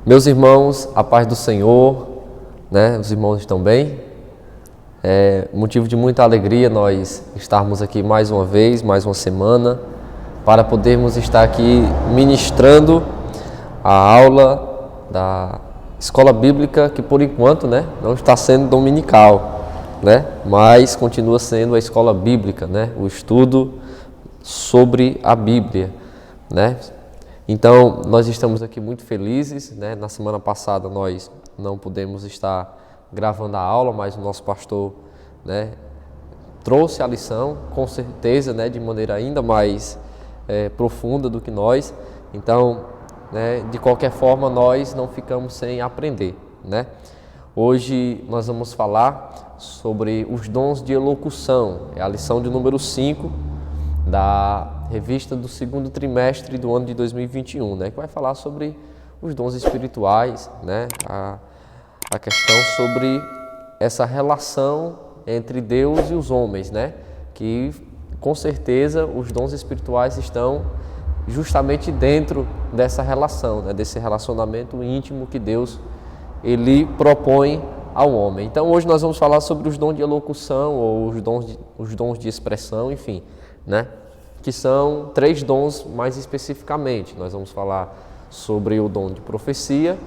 Meus irmãos, a paz do Senhor, né? Os irmãos estão bem? É motivo de muita alegria nós estarmos aqui mais uma vez, mais uma semana, para podermos estar aqui ministrando a aula da Escola Bíblica, que por enquanto, né, não está sendo dominical, né? Mas continua sendo a Escola Bíblica, né? O estudo sobre a Bíblia, né? Então, nós estamos aqui muito felizes, né? Na semana passada nós não pudemos estar gravando a aula, mas o nosso pastor, né, trouxe a lição, com certeza, né, de maneira ainda mais profunda do que nós. Então, né, de qualquer forma, nós não ficamos sem aprender, né? Hoje nós vamos falar sobre os dons de elocução, é a lição de número 5 da revista do segundo trimestre do ano de 2021, né, que vai falar sobre os dons espirituais, né, a questão sobre essa relação entre Deus e os homens, né, que com certeza os dons espirituais estão justamente dentro dessa relação, né, desse relacionamento íntimo que Deus ele propõe ao homem. Então hoje nós vamos falar sobre os dons de elocução ou os dons de expressão, enfim, né? Que são 3 dons mais especificamente. Nós vamos falar sobre o dom de profecia,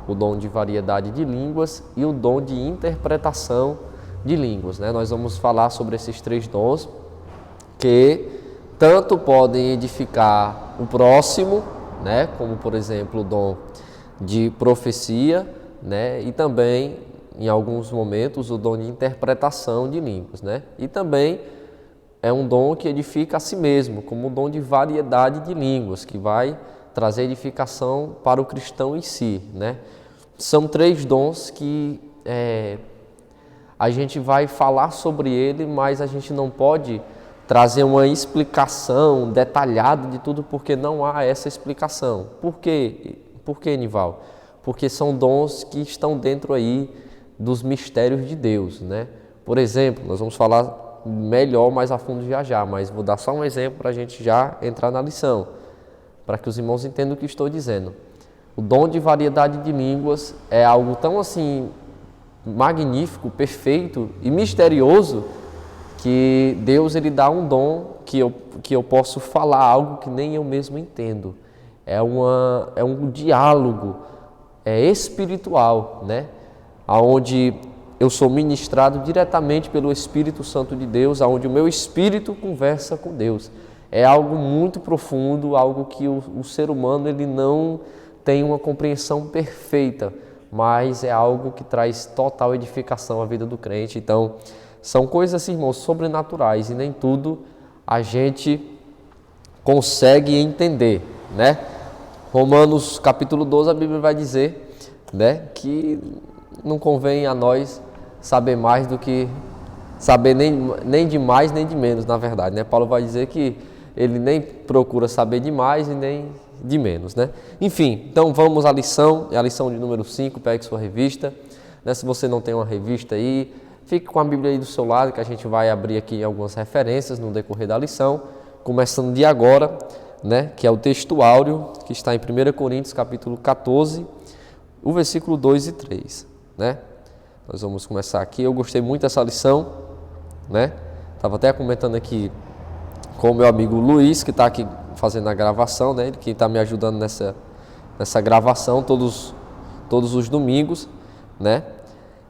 o dom de variedade de línguas e o dom de interpretação de línguas, né? Nós vamos falar sobre esses 3 dons que tanto podem edificar o próximo, né? Como por exemplo o dom de profecia, né? E também em alguns momentos o dom de interpretação de línguas, né? E também é um dom que edifica a si mesmo, como o dom de variedade de línguas, que vai trazer edificação para o cristão em si, né? São 3 dons que a gente vai falar sobre ele, mas a gente não pode trazer uma explicação detalhada de tudo, porque não há essa explicação. Por quê? Por quê, Nival? Porque são dons que estão dentro aí dos mistérios de Deus, né? Por exemplo, nós vamos falar melhor mais a fundo já, mas vou dar só um exemplo para a gente já entrar na lição, para que os irmãos entendam o que estou dizendo. O dom de variedade de línguas é algo tão assim magnífico, perfeito e misterioso que Deus ele dá um dom que eu posso falar algo que nem eu mesmo entendo. É um diálogo espiritual, né? Onde eu sou ministrado diretamente pelo Espírito Santo de Deus, onde o meu espírito conversa com Deus. É algo muito profundo, algo que o ser humano ele não tem uma compreensão perfeita, mas é algo que traz total edificação à vida do crente. Então, são coisas, irmãos, sobrenaturais e nem tudo a gente consegue entender, né? Romanos capítulo 12, a Bíblia vai dizer, né, que não convém a nós saber mais do que saber nem de mais nem de menos, na verdade, né? Paulo vai dizer que ele nem procura saber de mais e nem de menos, né? Enfim, então vamos à lição, é a lição de número 5, pegue sua revista, né? Se você não tem uma revista aí, fique com a Bíblia aí do seu lado, que a gente vai abrir aqui algumas referências no decorrer da lição, começando de agora, né? Que é o texto áureo, que está em 1 Coríntios capítulo 14, o versículo 2 e 3, né? Nós vamos começar aqui. Eu gostei muito dessa lição, né? Estava até comentando aqui com o meu amigo Luiz, que está aqui fazendo a gravação, né? Ele que está me ajudando nessa gravação todos os domingos, né?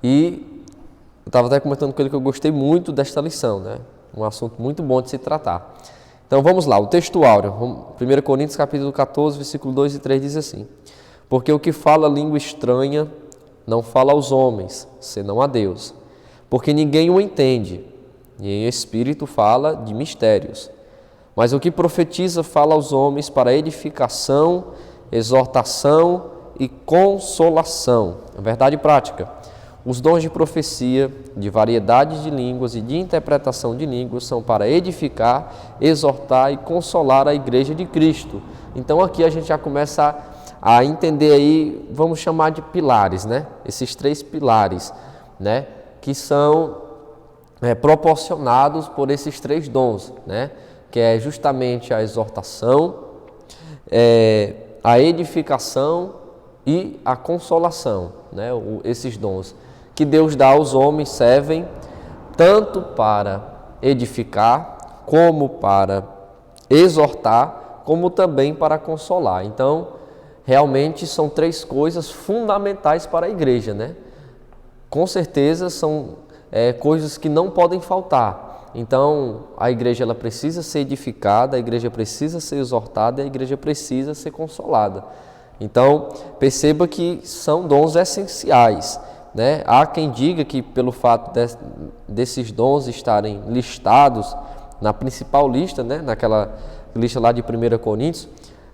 E eu estava até comentando com ele que eu gostei muito desta lição, né? Um assunto muito bom de se tratar. Então vamos lá, o texto áureo, 1 Coríntios capítulo 14, versículo 2 e 3 diz assim: porque o que fala língua estranha não fala aos homens, senão a Deus, porque ninguém o entende, e em espírito fala de mistérios. Mas o que profetiza fala aos homens para edificação, exortação e consolação. A verdade prática. Os dons de profecia, de variedade de línguas e de interpretação de línguas são para edificar, exortar e consolar a igreja de Cristo. Então aqui a gente já começa a entender aí, vamos chamar de pilares, né? Esses 3 pilares, né? Que são proporcionados por esses 3 dons, né? Que é justamente a exortação, a edificação e a consolação, né? Esses dons que Deus dá aos homens servem tanto para edificar, como para exortar, como também para consolar. Então, realmente são três coisas fundamentais para a igreja, né? Com certeza são coisas que não podem faltar. Então, a igreja ela precisa ser edificada, a igreja precisa ser exortada e a igreja precisa ser consolada. Então, perceba que são dons essenciais, né? Há quem diga que pelo fato desses dons estarem listados na principal lista, né? Naquela lista lá de 1 Coríntios,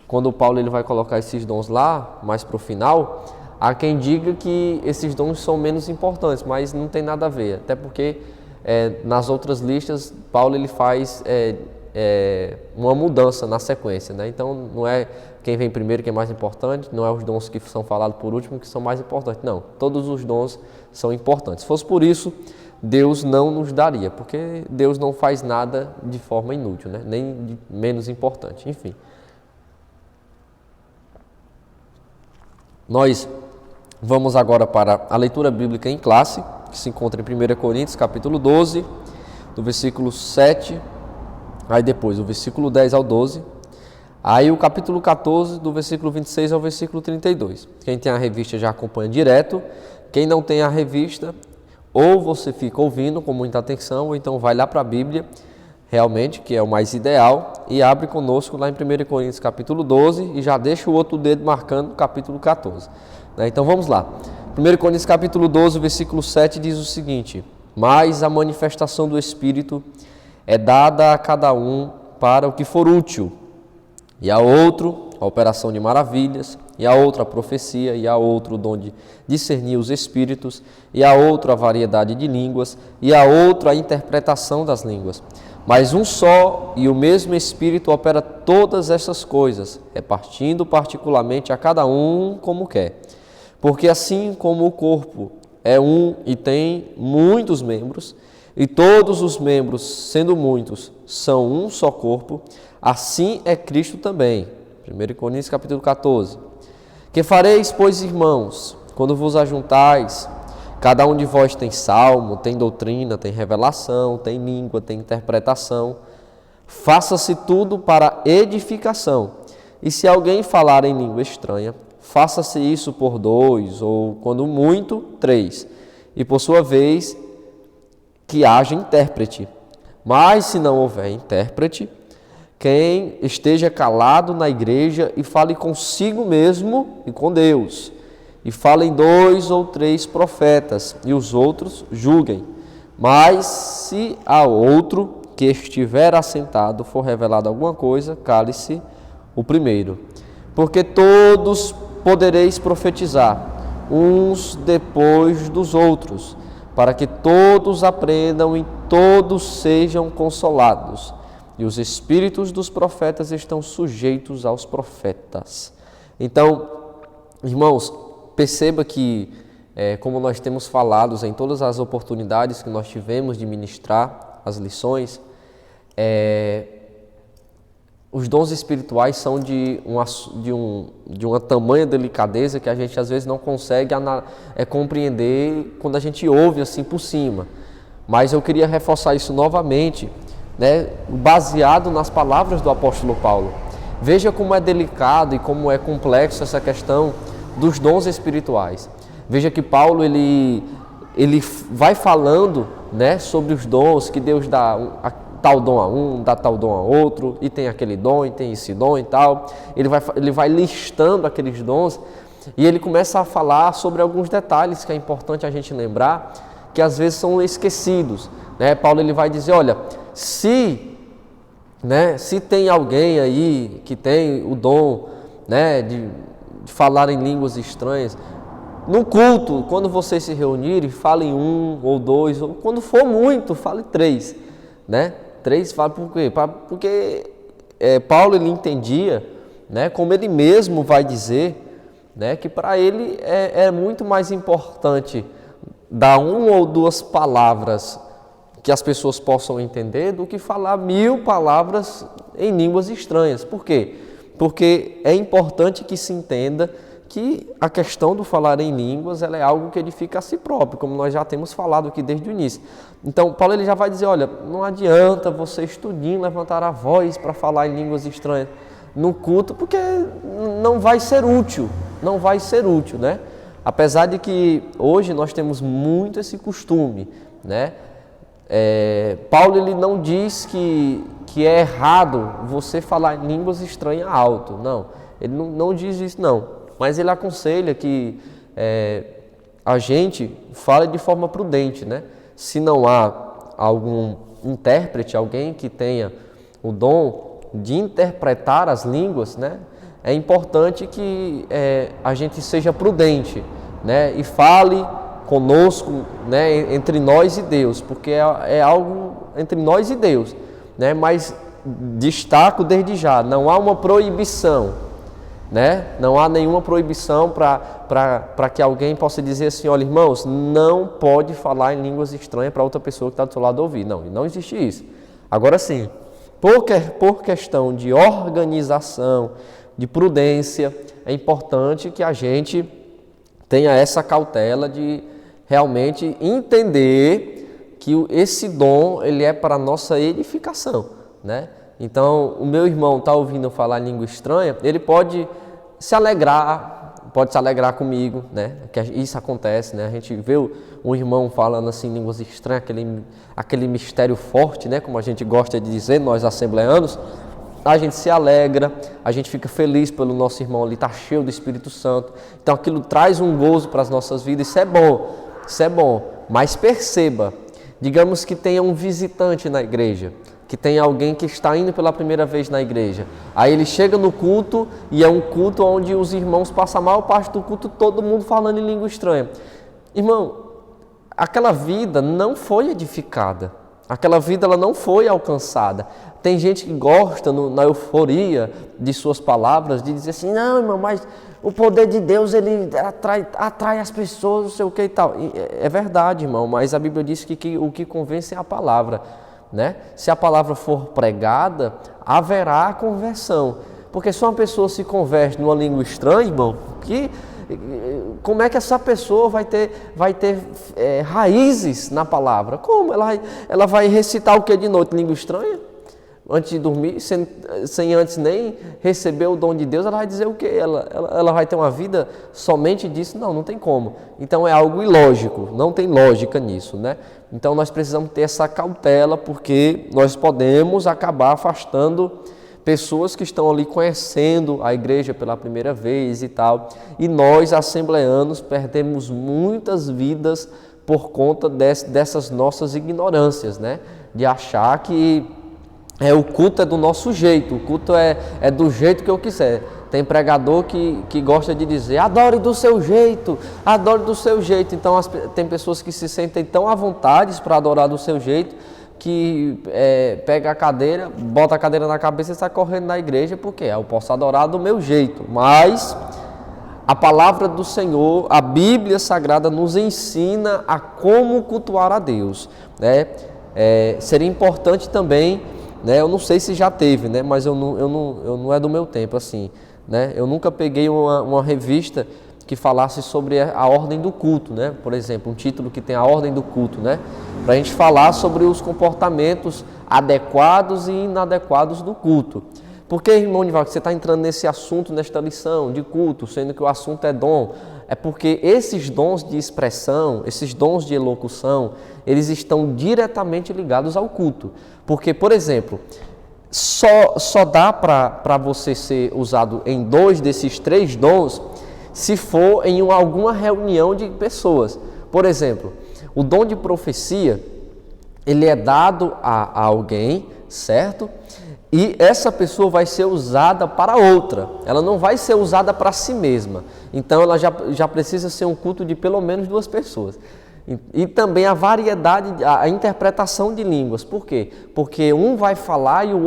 quando Paulo ele vai colocar esses dons lá, mais para o final, há quem diga que esses dons são menos importantes, mas não tem nada a ver, até porque nas outras listas Paulo ele faz uma mudança na sequência, né? Então não é quem vem primeiro que é mais importante, não é os dons que são falados por último que são mais importantes, não, todos os dons são importantes. Se fosse por isso, Deus não nos daria, porque Deus não faz nada de forma inútil, né? Nem de menos importante, enfim. Nós vamos agora para a leitura bíblica em classe, que se encontra em 1 Coríntios, capítulo 12, do versículo 7, aí depois o versículo 10 ao 12, aí o capítulo 14, do versículo 26 ao versículo 32. Quem tem a revista já acompanha direto, quem não tem a revista, ou você fica ouvindo com muita atenção, ou então vai lá para a Bíblia, realmente, que é o mais ideal, e abre conosco lá em 1 Coríntios capítulo 12 e já deixa o outro dedo marcando o capítulo 14. Então vamos lá. 1 Coríntios capítulo 12, versículo 7 diz o seguinte: mas a manifestação do Espírito é dada a cada um para o que for útil, e a outro a operação de maravilhas, e a outro a profecia, e a outro o dom de discernir os espíritos, e a outro a variedade de línguas, e a outro a interpretação das línguas. Mas um só e o mesmo Espírito opera todas essas coisas, repartindo particularmente a cada um como quer. Porque assim como o corpo é um e tem muitos membros, e todos os membros, sendo muitos, são um só corpo, assim é Cristo também. 1 Coríntios capítulo 14. Que fareis, pois, irmãos, quando vos ajuntais? Cada um de vós tem salmo, tem doutrina, tem revelação, tem língua, tem interpretação. Faça-se tudo para edificação. E se alguém falar em língua estranha, faça-se isso por 2, ou quando muito, 3. E por sua vez, que haja intérprete. Mas se não houver intérprete, quem esteja calado na igreja e fale consigo mesmo e com Deus. E falem 2 ou 3 profetas, e os outros julguem. Mas se a outro que estiver assentado for revelado alguma coisa, cale-se o primeiro. Porque todos podereis profetizar, uns depois dos outros, para que todos aprendam e todos sejam consolados. E os espíritos dos profetas estão sujeitos aos profetas. Então, irmãos, perceba que, como nós temos falado em todas as oportunidades que nós tivemos de ministrar as lições, os dons espirituais são de uma tamanha delicadeza que a gente às vezes não consegue compreender quando a gente ouve assim por cima. Mas eu queria reforçar isso novamente, né, baseado nas palavras do apóstolo Paulo. Veja como é delicado e como é complexo essa questão dos dons espirituais. Veja que Paulo ele vai falando, né, sobre os dons que Deus dá, tal dom a um, dá tal dom a outro, e tem aquele dom, e tem esse dom e tal. Ele vai listando aqueles dons e ele começa a falar sobre alguns detalhes que é importante a gente lembrar, que às vezes são esquecidos, né? Paulo ele vai dizer, olha, se tem alguém aí que tem o dom, né, de falar em línguas estranhas, no culto, quando vocês se reunirem, falem 1 ou 2, ou quando for muito, fale 3, né? 3, fala por quê? Porque Paulo ele entendia, né, como ele mesmo vai dizer, né, que para ele é muito mais importante dar 1 ou 2 palavras que as pessoas possam entender do que falar 1000 palavras em línguas estranhas. Por quê? Porque é importante que se entenda que a questão do falar em línguas ela é algo que edifica a si próprio, como nós já temos falado aqui desde o início. Então, Paulo ele já vai dizer, olha, não adianta você estudinho levantar a voz para falar em línguas estranhas no culto, porque não vai ser útil, né? Apesar de que hoje nós temos muito esse costume, né? Paulo ele não diz que é errado você falar em línguas estranhas alto, não. Ele não diz isso, não. Mas ele aconselha que a gente fale de forma prudente, né? Se não há algum intérprete, alguém que tenha o dom de interpretar as línguas, né? É importante que a gente seja prudente, né? E fale conosco, né? Entre nós e Deus, porque é algo entre nós e Deus, né? Mas destaco desde já, não há uma proibição, né? Não há nenhuma proibição para que alguém possa dizer assim, olha irmãos, não pode falar em línguas estranhas para outra pessoa que está do seu lado ouvir. Não existe isso. Agora sim, por questão de organização, de prudência, é importante que a gente tenha essa cautela de realmente entender que esse dom ele é para a nossa edificação, né? Então, o meu irmão está ouvindo eu falar língua estranha, ele pode se alegrar comigo, né? Que isso acontece, né? A gente vê um irmão falando assim línguas estranhas, aquele mistério forte, né? Como a gente gosta de dizer, nós assembleanos, a gente se alegra, a gente fica feliz pelo nosso irmão ali, está cheio do Espírito Santo. Então, aquilo traz um gozo para as nossas vidas, isso é bom. Mas perceba, digamos que tenha um visitante na igreja, que tem alguém que está indo pela primeira vez na igreja. Aí ele chega no culto e é um culto onde os irmãos passam a maior parte do culto todo mundo falando em língua estranha. Irmão, aquela vida não foi edificada. Aquela vida ela não foi alcançada. Tem gente que gosta na euforia de suas palavras, de dizer assim, não irmão, mas o poder de Deus ele atrai as pessoas, não sei o que e tal. É verdade, irmão, mas a Bíblia diz que o que convence é a palavra. Né? Se a palavra for pregada, haverá conversão. Porque se uma pessoa se converte numa língua estranha, irmão, como é que essa pessoa vai ter raízes na palavra? Como? Ela vai recitar o que de noite? Língua estranha? Antes de dormir, sem antes nem receber o dom de Deus, ela vai dizer o quê? Ela vai ter uma vida somente disso? Não tem como. Então é algo ilógico, não tem lógica nisso, né? Então nós precisamos ter essa cautela, porque nós podemos acabar afastando pessoas que estão ali conhecendo a igreja pela primeira vez e tal. E nós, assembleanos, perdemos muitas vidas por conta dessas nossas ignorâncias, né? De achar que o culto é do nosso jeito, o culto é do jeito que eu quiser. Tem pregador que gosta de dizer, adore do seu jeito, adore do seu jeito. Então tem pessoas que se sentem tão à vontade para adorar do seu jeito, que pega a cadeira, bota a cadeira na cabeça e sai correndo na igreja, porque eu posso adorar do meu jeito. Mas a palavra do Senhor, a Bíblia Sagrada nos ensina a como cultuar a Deus, né? Seria importante também, né? Eu não sei se já teve, né? Mas eu não é do meu tempo assim, né? Eu nunca peguei uma revista que falasse sobre a ordem do culto, né? Por exemplo, um título que tem a ordem do culto, né? Para a gente falar sobre os comportamentos adequados e inadequados do culto. Por que, irmão Nivaldo, você está entrando nesse assunto, nesta lição de culto, sendo que o assunto é dom? É porque esses dons de expressão, esses dons de elocução, eles estão diretamente ligados ao culto. Porque, por exemplo, só dá para você ser usado em 2 desses 3 dons se for em alguma reunião de pessoas. Por exemplo, o dom de profecia, ele é dado a alguém, certo? E essa pessoa vai ser usada para outra, ela não vai ser usada para si mesma. Então ela já precisa ser um culto de pelo menos 2 pessoas. E também a variedade, a interpretação de línguas. Por quê? Porque um vai falar e o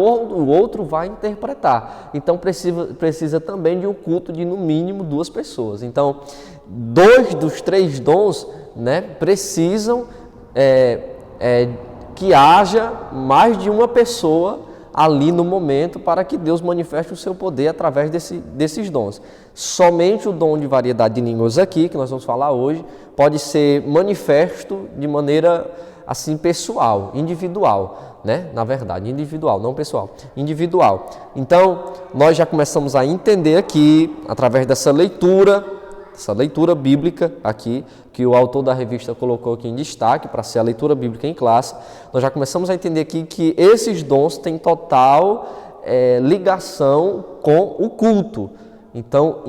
outro vai interpretar. Então precisa também de um culto de no mínimo 2 pessoas. Então 2 dos 3 dons, né, precisam que haja mais de uma pessoa ali no momento para que Deus manifeste o seu poder através desses dons. Somente o dom de variedade de línguas aqui, que nós vamos falar hoje, pode ser manifesto de maneira assim pessoal, individual, né? Na verdade, individual, não pessoal, individual. Então, nós já começamos a entender aqui, através dessa leitura bíblica aqui, que o autor da revista colocou aqui em destaque, para ser a leitura bíblica em classe, nós já começamos a entender aqui que esses dons têm total ligação com o culto. Então,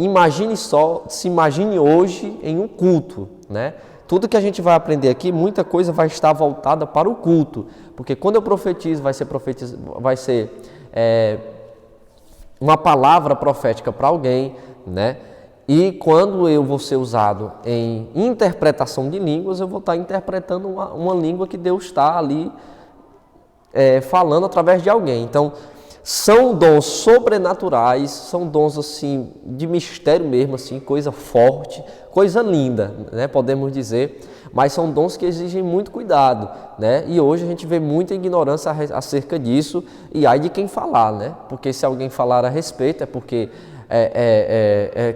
se imagine hoje em um culto, né? Tudo que a gente vai aprender aqui, muita coisa vai estar voltada para o culto, porque quando eu profetizo, vai ser uma palavra profética para alguém, né? E quando eu vou ser usado em interpretação de línguas, eu vou estar interpretando uma língua que Deus está ali falando através de alguém. Então, são dons sobrenaturais, são dons assim de mistério mesmo, assim, coisa forte, coisa linda, né, podemos dizer, mas são dons que exigem muito cuidado, né? E hoje a gente vê muita ignorância acerca disso, e ai de quem falar, né? Porque se alguém falar a respeito é porque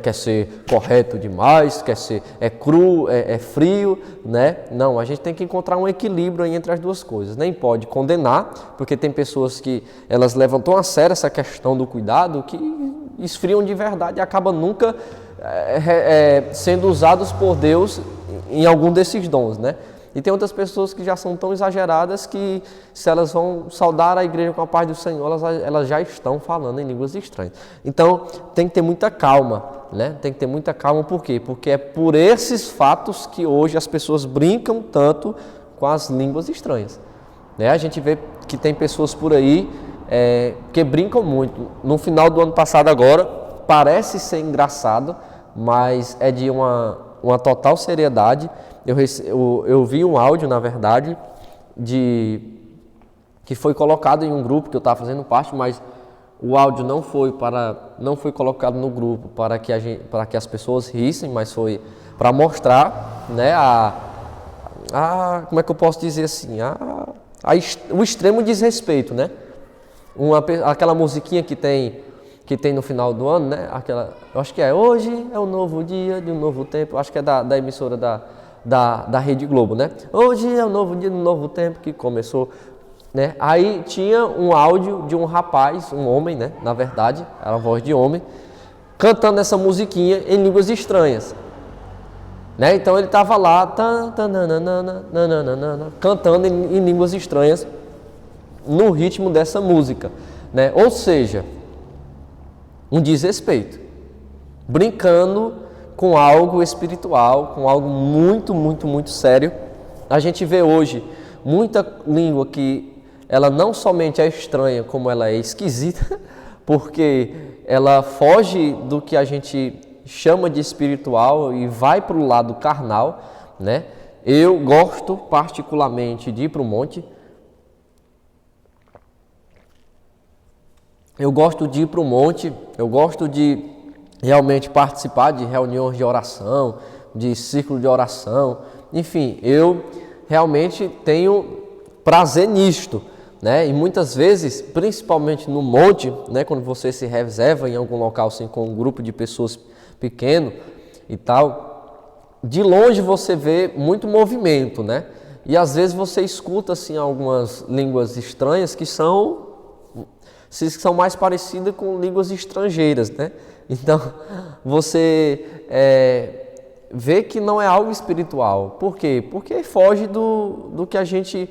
quer ser correto demais, quer ser cru, frio, né? Não, a gente tem que encontrar um equilíbrio entre as duas coisas. Nem pode condenar, porque tem pessoas que elas levam tão a sério essa questão do cuidado que esfriam de verdade e acabam nunca sendo usados por Deus em algum desses dons, né? E tem outras pessoas que já são tão exageradas que, se elas vão saudar a igreja com a paz do Senhor, elas já estão falando em línguas estranhas. Então, tem que ter muita calma, né? Tem que ter muita calma, por quê? Porque é por esses fatos que hoje as pessoas brincam tanto com as línguas estranhas, né? A gente vê que tem pessoas por aí que brincam muito. No final do ano passado agora, parece ser engraçado, mas é de uma total seriedade. Eu vi um áudio, na verdade, que foi colocado em um grupo que eu estava fazendo parte, mas o áudio não foi colocado no grupo para que as pessoas rissem, mas foi para mostrar, né, como é que eu posso dizer assim, o extremo desrespeito, né? Aquela musiquinha que tem no final do ano, né? Eu acho que hoje é um novo dia de um novo tempo, acho que é da emissora da Rede Globo, né? Hoje é um novo dia de um novo tempo que começou, né? Aí tinha um áudio de um rapaz, um homem, né? Na verdade, era a voz de homem, cantando essa musiquinha em línguas estranhas, né? Então ele estava lá, cantando em línguas estranhas no ritmo dessa música, né? Ou seja, um desrespeito, brincando com algo espiritual, com algo muito, muito, muito sério. A gente vê hoje muita língua que ela não somente é estranha, como ela é esquisita, porque ela foge do que a gente chama de espiritual e vai para o lado carnal, né? Eu gosto particularmente de ir para o monte. Eu gosto de ir para o monte, eu gosto de realmente participar de reuniões de oração, de círculo de oração, enfim, eu realmente tenho prazer nisto, né? E muitas vezes, principalmente no monte, né, quando você se reserva em algum local assim, com um grupo de pessoas pequeno e tal, de longe você vê muito movimento, né? E às vezes você escuta assim algumas línguas estranhas que são mais parecidas com línguas estrangeiras, né? Então, você vê que não é algo espiritual. Por quê? Porque foge do que a gente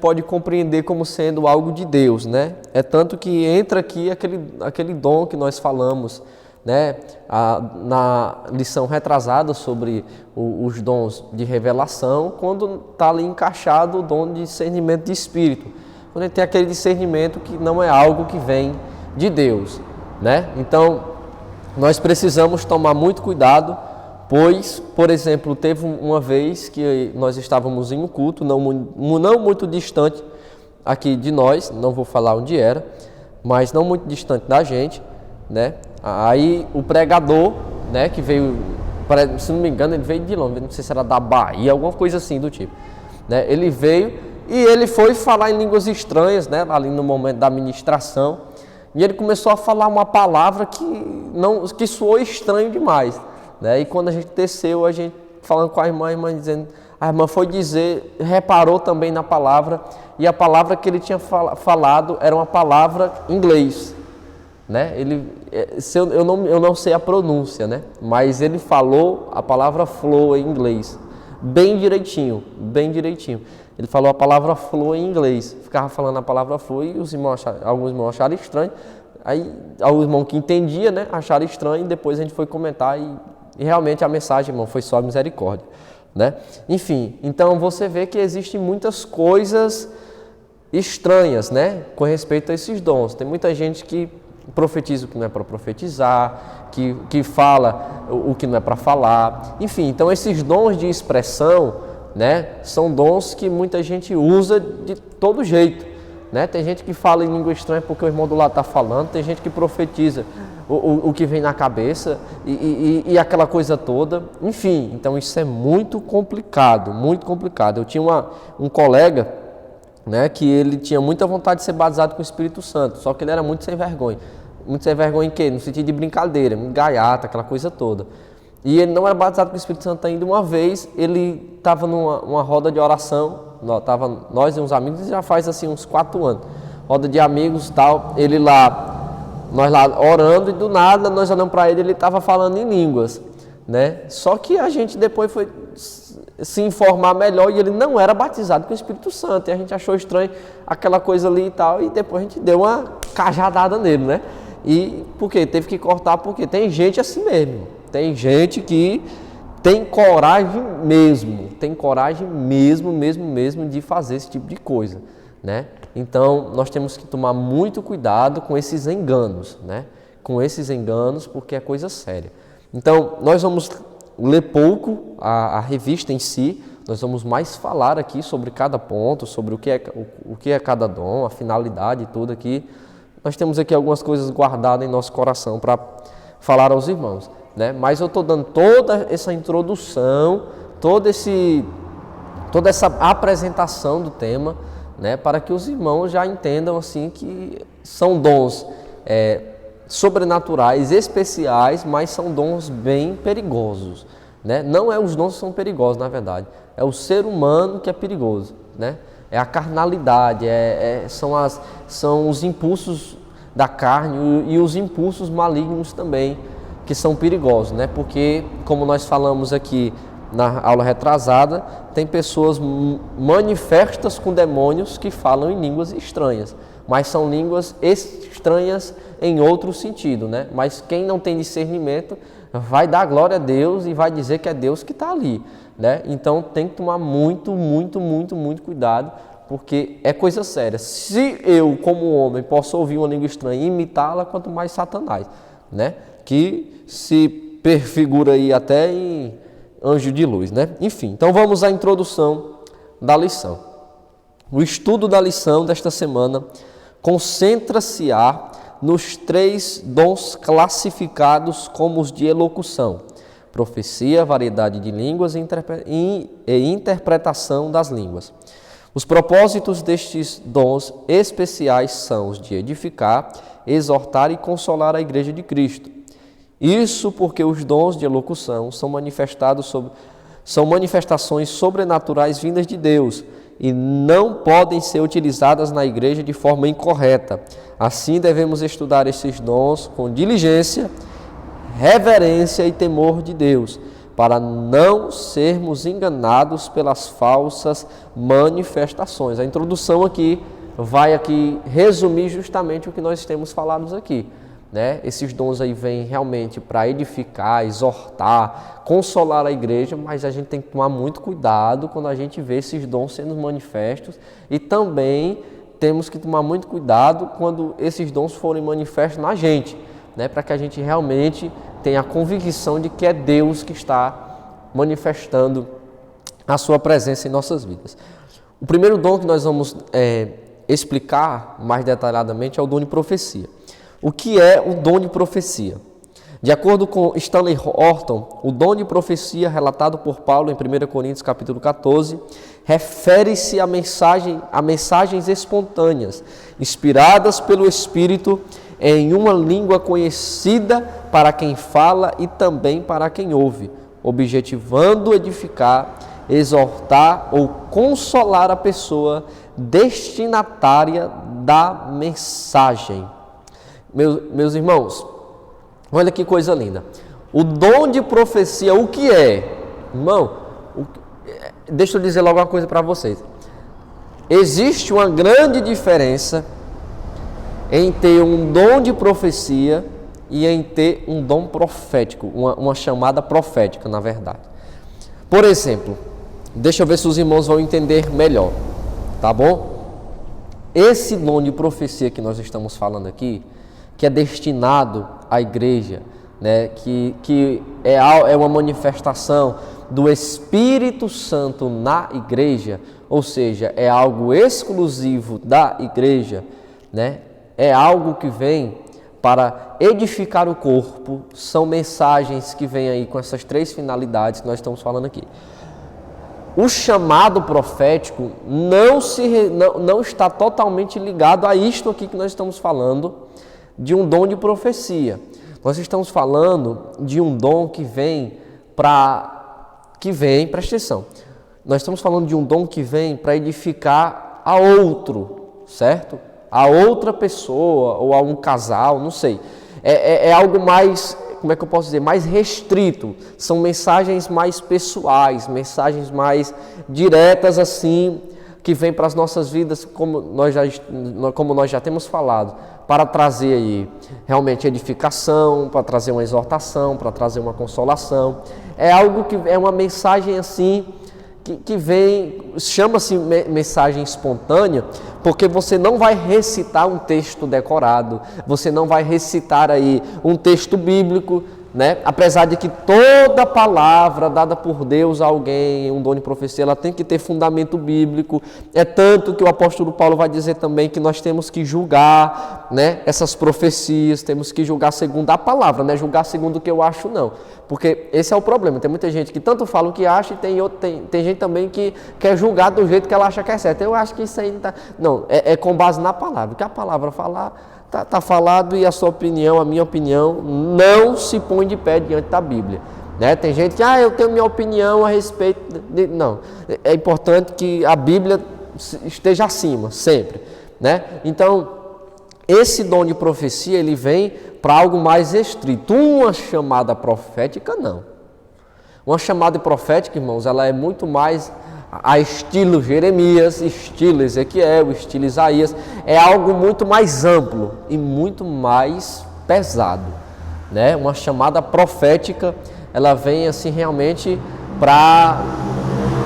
pode compreender como sendo algo de Deus, né? É tanto que entra aqui aquele dom que nós falamos, né? Na lição retrasada sobre os dons de revelação, quando está ali encaixado o dom de discernimento de espírito. Quando ele tem aquele discernimento que não é algo que vem de Deus, né? Então, nós precisamos tomar muito cuidado, pois, por exemplo, teve uma vez que nós estávamos em um culto, não muito distante aqui de nós, não vou falar onde era, mas não muito distante da gente, né? Aí o pregador, né, que veio, se não me engano, ele veio de longe, não sei se era da Bahia, alguma coisa assim do tipo, né? Ele veio E ele foi falar em línguas estranhas, né, ali no momento da ministração, e ele começou a falar uma palavra que soou estranho demais, né? E quando a gente desceu, a gente falando com a irmã dizendo, a irmã foi dizer, reparou também na palavra, e a palavra que ele tinha falado era uma palavra em inglês, né? Eu não sei a pronúncia, né? Mas ele falou a palavra flow em inglês, bem direitinho. Ele falou a palavra flow em inglês, ficava falando a palavra flow e alguns irmãos acharam estranho. Aí, alguns irmãos que entendiam, né, acharam estranho, e depois a gente foi comentar e realmente a mensagem, irmão, foi só misericórdia, né? Enfim, então você vê que existem muitas coisas estranhas, né, com respeito a esses dons. Tem muita gente que profetiza o que não é para profetizar, que fala o que não é para falar. Enfim, então esses dons de expressão, né, são dons que muita gente usa de todo jeito, né? Tem gente que fala em língua estranha porque o irmão do lado está falando, tem gente que profetiza o que vem na cabeça e aquela coisa toda. Enfim, então isso é muito complicado, muito complicado. Eu tinha um colega, né, que ele tinha muita vontade de ser batizado com o Espírito Santo, só que ele era muito sem vergonha. Muito sem vergonha em quê? No sentido de brincadeira, gaiata, aquela coisa toda. E ele não era batizado com o Espírito Santo ainda. Uma vez ele estava numa roda de oração, nós e uns amigos, já faz assim uns 4 anos, roda de amigos e tal, nós lá orando, e do nada nós olhamos para ele estava falando em línguas, né? Só que a gente depois foi se informar melhor e ele não era batizado com o Espírito Santo, e a gente achou estranho aquela coisa ali e tal, e depois a gente deu uma cajadada nele, né? E por quê? Teve que cortar, porque tem gente assim mesmo, tem gente que tem coragem mesmo de fazer esse tipo de coisa, né? Então nós temos que tomar muito cuidado com esses enganos, né? Com esses enganos, porque é coisa séria. Então nós vamos ler pouco a revista em si, nós vamos mais falar aqui sobre cada ponto, sobre o que é cada dom, a finalidade e tudo aqui. Nós temos aqui algumas coisas guardadas em nosso coração para falar aos irmãos, né? Mas eu estou dando toda essa introdução, toda essa apresentação do tema, né, para que os irmãos já entendam assim que são dons sobrenaturais, especiais, mas são dons bem perigosos, né? Não é os dons que são perigosos, na verdade, é o ser humano que é perigoso, né? É a carnalidade, são os impulsos da carne e os impulsos malignos também, que são perigosos, né? Porque, como nós falamos aqui na aula retrasada, tem pessoas manifestas com demônios que falam em línguas estranhas, mas são línguas estranhas em outro sentido, né? Mas quem não tem discernimento vai dar glória a Deus e vai dizer que é Deus que está ali, né? Então tem que tomar muito cuidado, porque é coisa séria. Se eu, como homem, posso ouvir uma língua estranha e imitá-la, quanto mais Satanás, né? Que se perfigura aí até em anjo de luz, né? Enfim, então vamos à introdução da lição. O estudo da lição desta semana concentra-se nos 3 dons classificados como os de elocução: profecia, variedade de línguas e interpretação das línguas. Os propósitos destes dons especiais são os de edificar, exortar e consolar a Igreja de Cristo. Isso porque os dons de elocução são manifestações sobrenaturais vindas de Deus e não podem ser utilizadas na igreja de forma incorreta. Assim, devemos estudar esses dons com diligência, reverência e temor de Deus, para não sermos enganados pelas falsas manifestações. A introdução aqui vai resumir justamente o que nós temos falado aqui, né? Esses dons aí vêm realmente para edificar, exortar, consolar a igreja, mas a gente tem que tomar muito cuidado quando a gente vê esses dons sendo manifestos, e também temos que tomar muito cuidado quando esses dons forem manifestos na gente, né? Para que a gente realmente tenha a convicção de que é Deus que está manifestando a sua presença em nossas vidas. O primeiro dom que nós vamos explicar mais detalhadamente é o dom de profecia. O que é o dom de profecia? De acordo com Stanley Horton, o dom de profecia relatado por Paulo em 1 Coríntios capítulo 14 refere-se a mensagens espontâneas, inspiradas pelo Espírito em uma língua conhecida para quem fala e também para quem ouve, objetivando edificar, exortar ou consolar a pessoa destinatária da mensagem. Meus irmãos, olha que coisa linda. O dom de profecia, o que é? Irmão, deixa eu dizer logo uma coisa para vocês. Existe uma grande diferença em ter um dom de profecia e em ter um dom profético, uma chamada profética, na verdade. Por exemplo, deixa eu ver se os irmãos vão entender melhor, tá bom? Esse dom de profecia que nós estamos falando aqui, que é destinado à igreja, né, que é uma manifestação do Espírito Santo na igreja, ou seja, é algo exclusivo da igreja, né? É algo que vem para edificar o corpo, são mensagens que vêm aí com essas três finalidades que nós estamos falando aqui. O chamado profético não está totalmente ligado a isto aqui que nós estamos falando, de um dom de profecia. Nós estamos falando de um dom que vem, presta atenção, nós estamos falando de um dom que vem para edificar a outro, certo? A outra pessoa ou a um casal, não sei. É algo mais, como é que eu posso dizer, mais restrito. São mensagens mais pessoais, mensagens mais diretas assim, que vêm para as nossas vidas, como nós já temos falado, para trazer aí realmente edificação, para trazer uma exortação, para trazer uma consolação. É algo que é uma mensagem assim, que vem, chama-se mensagem espontânea, porque você não vai recitar um texto decorado, você não vai recitar aí um texto bíblico, né? Apesar de que toda palavra dada por Deus a alguém, um dom de profecia, ela tem que ter fundamento bíblico. É tanto que o apóstolo Paulo vai dizer também que nós temos que julgar, né, essas profecias, temos que julgar segundo a palavra, não é julgar segundo o que eu acho, não. Porque esse é o problema, tem muita gente que tanto fala o que acha e tem gente também que quer julgar do jeito que ela acha que é certo. Eu acho que isso aí não está... Não, é com base na palavra. O que a palavra falar... Está falado, e a sua opinião, a minha opinião, não se põe de pé diante da Bíblia, né? Tem gente que, eu tenho minha opinião a respeito Não, é importante que a Bíblia esteja acima, sempre, né? Então, esse dom de profecia, ele vem para algo mais restrito. Uma chamada profética, não. Uma chamada profética, irmãos, ela é muito mais... a estilo Jeremias, estilo Ezequiel, estilo Isaías, é algo muito mais amplo e muito mais pesado, né? Uma chamada profética, ela vem assim realmente para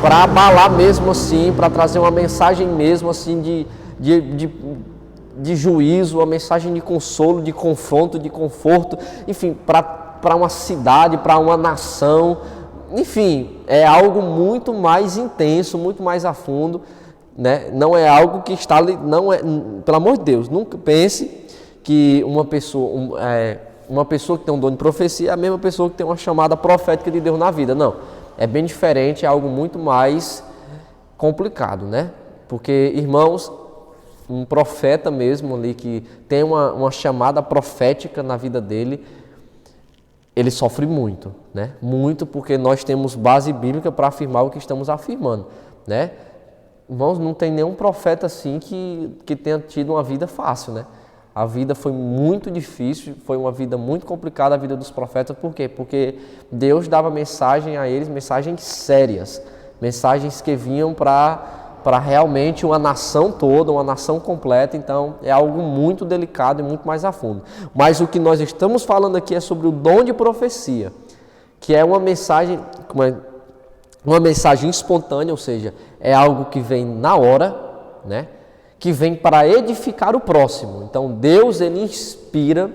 abalar mesmo assim, para trazer uma mensagem mesmo assim de juízo, uma mensagem de consolo, de confronto, de conforto, enfim, para uma cidade, para uma nação. Enfim, é algo muito mais intenso, muito mais a fundo, né? Não é algo que está ali, não é, pelo amor de Deus, nunca pense que uma pessoa que tem um dom de profecia é a mesma pessoa que tem uma chamada profética de Deus na vida. Não, é bem diferente, é algo muito mais complicado, né? Porque, irmãos, um profeta mesmo ali que tem uma chamada profética na vida dele, ele sofre muito, né? Muito, porque nós temos base bíblica para afirmar o que estamos afirmando, né? Irmãos, não tem nenhum profeta assim que tenha tido uma vida fácil, né? A vida foi muito difícil, foi uma vida muito complicada a vida dos profetas. Por quê? Porque Deus dava mensagem a eles, mensagens sérias, mensagens que vinham para realmente uma nação toda, uma nação completa. Então é algo muito delicado e muito mais a fundo. Mas o que nós estamos falando aqui é sobre o dom de profecia, que é uma mensagem espontânea, ou seja, é algo que vem na hora, né? Que vem para edificar o próximo. Então Deus, ele inspira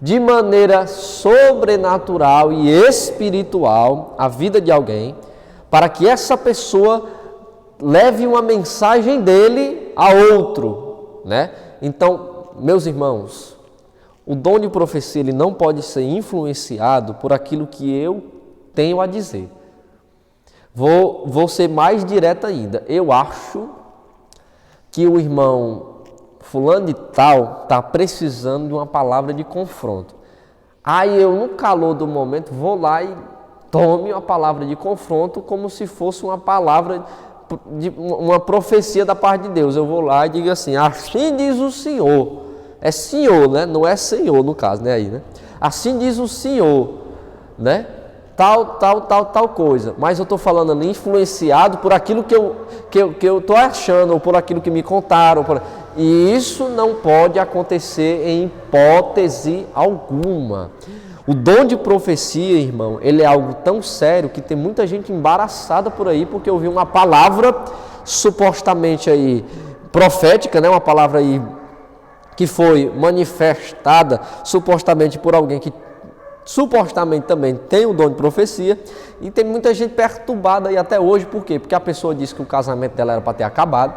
de maneira sobrenatural e espiritual a vida de alguém, para que essa pessoa leve uma mensagem dele a outro, né? Então, meus irmãos, O dom de profecia ele não pode ser influenciado por aquilo que eu tenho a dizer. Vou ser mais direto ainda. Eu acho que o irmão fulano de tal está precisando de uma palavra de confronto. Aí eu, no calor do momento, vou lá e tome uma palavra de confronto como se fosse uma palavra, uma profecia da parte de Deus. Eu vou lá e digo assim, assim diz o Senhor. É Senhor, né? Não é Senhor no caso, né? Aí, né? Assim diz o Senhor, né? Tal coisa. Mas eu estou falando ali influenciado por aquilo que eu estou achando, ou por aquilo que me contaram. E isso não pode acontecer em hipótese alguma. O dom de profecia, irmão, ele é algo tão sério que tem muita gente embaraçada por aí, porque ouviu uma palavra supostamente aí profética, né? Uma palavra aí que foi manifestada supostamente por alguém que supostamente também tem o dom de profecia, e tem muita gente perturbada aí até hoje. Por quê? Porque a pessoa disse que o casamento dela era para ter acabado,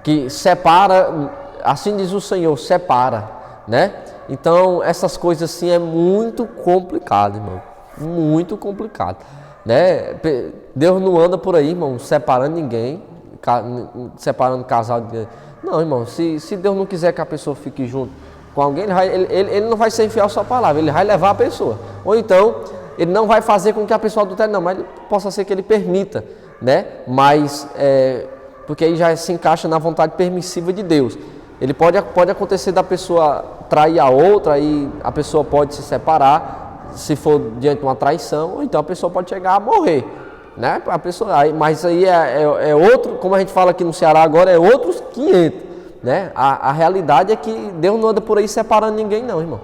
que separa, assim diz o Senhor, separa, né? Então essas coisas assim é muito complicado, irmão, muito complicado, né? Deus não anda por aí, irmão, separando ninguém, separando casal de... Não, irmão, se Deus não quiser que a pessoa fique junto com alguém, ele não vai ser infiel à sua palavra, ele vai levar a pessoa. Ou então, ele não vai fazer com que a pessoa adultere, não, mas possa ser que ele permita, né? Mas, porque aí já se encaixa na vontade permissiva de Deus. Ele pode acontecer da pessoa trair a outra, aí a pessoa pode se separar, se for diante de uma traição, ou então a pessoa pode chegar a morrer, né? A pessoa, mas aí é outro, como a gente fala aqui no Ceará agora, é outros 500. Né? A realidade é que Deus não anda por aí separando ninguém não, irmão.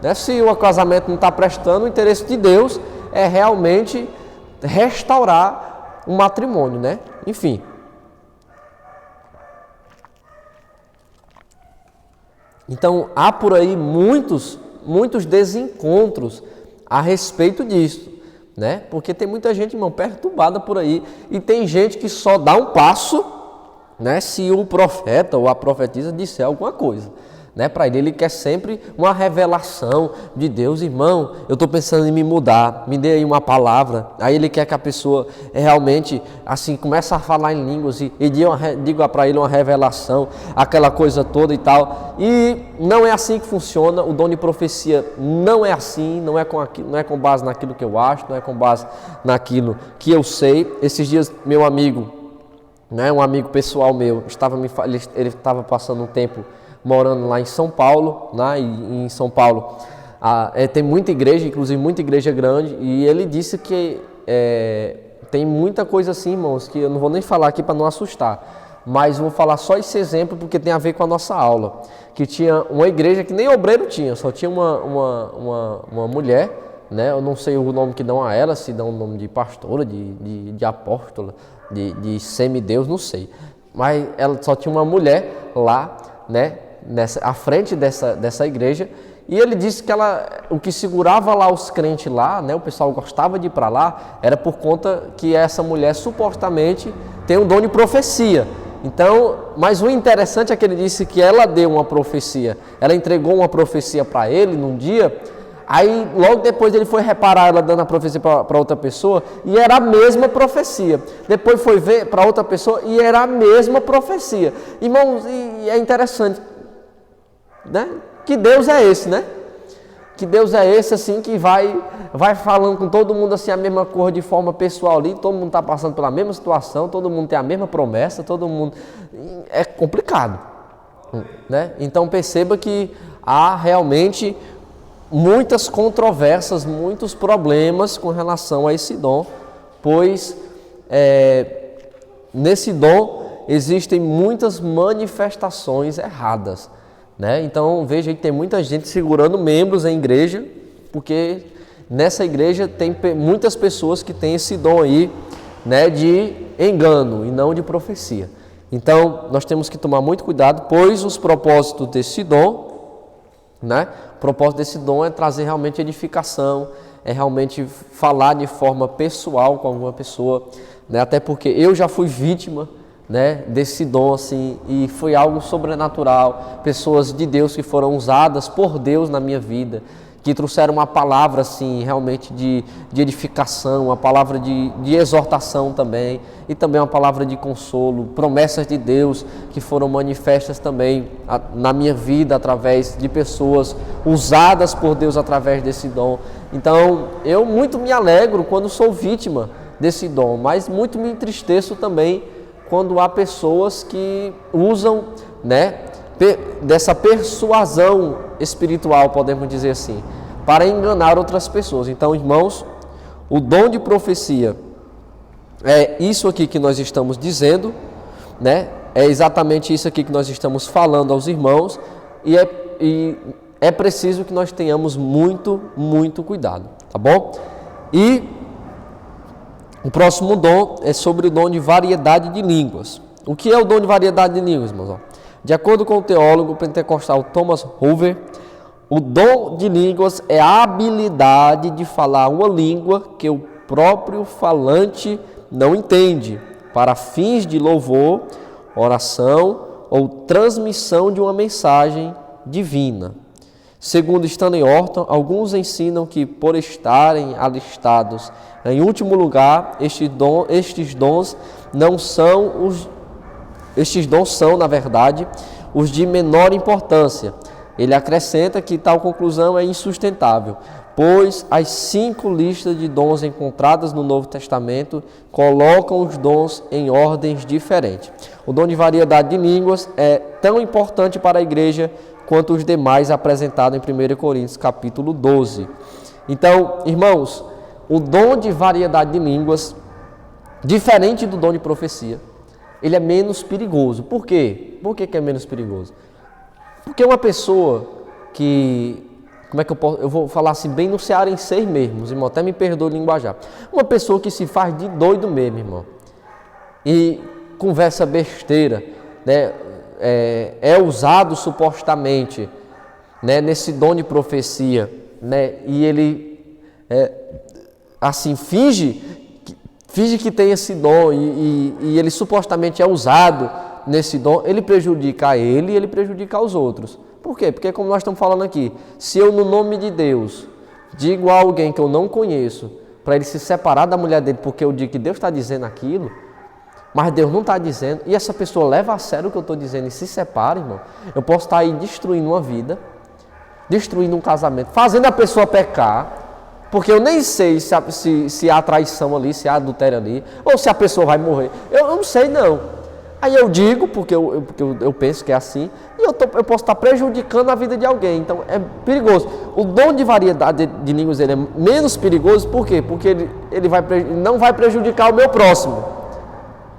Né? Se o casamento não está prestando, o interesse de Deus é realmente restaurar um matrimônio, né? Enfim. Então, há por aí muitos desencontros a respeito disso, né? Porque tem muita gente, irmão, perturbada por aí, e tem gente que só dá um passo, né, se o profeta ou a profetisa disser alguma coisa, né? Para ele quer sempre uma revelação de Deus. Irmão, eu estou pensando em me mudar, me dê aí uma palavra. Aí ele quer que a pessoa realmente assim comece a falar em línguas e diga para ele uma revelação, aquela coisa toda e tal. E não é assim que funciona. O dom de profecia não é assim, não é com base naquilo que eu acho, não é com base naquilo que eu sei. Esses dias meu amigo, né, um amigo pessoal meu, ele estava passando um tempo morando lá em São Paulo, né, e em São Paulo tem muita igreja, inclusive muita igreja grande, e ele disse que tem muita coisa assim, irmãos, que eu não vou nem falar aqui para não assustar, mas vou falar só esse exemplo porque tem a ver com a nossa aula, que tinha uma igreja que nem obreiro tinha, só tinha uma mulher, né, eu não sei o nome que dão a ela, se dão o nome de pastora, de apóstola, de semideus, não sei, mas ela só tinha uma mulher lá, né, à frente dessa igreja, e ele disse que o que segurava lá os crentes lá, né, o pessoal gostava de ir para lá, era por conta que essa mulher supostamente tem um dom de profecia. Então, mas o interessante é que ele disse que ela deu uma profecia, ela entregou uma profecia para ele num dia. Aí, logo depois ele foi reparar ela dando a profecia para outra pessoa e era a mesma profecia. Depois foi ver para outra pessoa e era a mesma profecia. Irmãos, e é interessante, né? Que Deus é esse, né? Que Deus é esse, assim, que vai falando com todo mundo assim a mesma coisa de forma pessoal ali, todo mundo está passando pela mesma situação, todo mundo tem a mesma promessa, todo mundo... É complicado, né? Então perceba que há realmente muitas controvérsias, muitos problemas com relação a esse dom, pois nesse dom existem muitas manifestações erradas, né? Então veja que tem muita gente segurando membros em igreja, porque nessa igreja tem muitas pessoas que têm esse dom aí, né, de engano e não de profecia. Então nós temos que tomar muito cuidado, pois os propósitos desse dom, né? O propósito desse dom é trazer realmente edificação, é realmente falar de forma pessoal com alguma pessoa, né? Até porque eu já fui vítima, né, desse dom assim, e foi algo sobrenatural, pessoas de Deus que foram usadas por Deus na minha vida, que trouxeram uma palavra assim, realmente de edificação, uma palavra de exortação também, e também uma palavra de consolo, promessas de Deus que foram manifestas também na minha vida através de pessoas usadas por Deus através desse dom. Então, eu muito me alegro quando sou vítima desse dom, mas muito me entristeço também quando há pessoas que usam, né, dessa persuasão espiritual, podemos dizer assim, para enganar outras pessoas. Então, irmãos, o dom de profecia é isso aqui que nós estamos dizendo, né? É exatamente isso aqui que nós estamos falando aos irmãos, e é preciso que nós tenhamos muito cuidado, tá bom? E o próximo dom é sobre o dom de variedade de línguas. O que é o dom de variedade de línguas, irmãos? De acordo com o teólogo pentecostal Thomas Hoover, o dom de línguas é a habilidade de falar uma língua que o próprio falante não entende, para fins de louvor, oração ou transmissão de uma mensagem divina. Segundo Stanley Orton, alguns ensinam que, por estarem alistados em último lugar, estes dons são, na verdade, os de menor importância. Ele acrescenta que tal conclusão é insustentável, pois as 5 listas de dons encontradas no Novo Testamento colocam os dons em ordens diferentes. O dom de variedade de línguas é tão importante para a igreja quanto os demais apresentados em 1 Coríntios capítulo 12. Então, irmãos, o dom de variedade de línguas, diferente do dom de profecia, ele é menos perigoso. Por quê? Por que é menos perigoso? Porque uma pessoa que, como é que eu vou falar assim, bem no cearense mesmo, irmão, até me perdoe o linguajar. Uma pessoa que se faz de doido mesmo, irmão, e conversa besteira, né, é usado supostamente, né, nesse dom de profecia, né, e ele, assim, finge que tem esse dom e ele supostamente é usado nesse dom, ele prejudica a ele e ele prejudica aos outros. Por quê? Porque, como nós estamos falando aqui, se eu, no nome de Deus, digo a alguém que eu não conheço, para ele se separar da mulher dele, porque eu digo que Deus está dizendo aquilo, mas Deus não está dizendo, e essa pessoa leva a sério o que eu estou dizendo e se separa, irmão, eu posso estar aí destruindo uma vida, destruindo um casamento, fazendo a pessoa pecar, porque eu nem sei se há traição ali, se há adultério ali, ou se a pessoa vai morrer. Eu não sei, não. Aí eu digo, porque eu penso que é assim, e eu posso estar prejudicando a vida de alguém. Então é perigoso. O dom de variedade de línguas ele é menos perigoso, por quê? Porque ele não vai prejudicar o meu próximo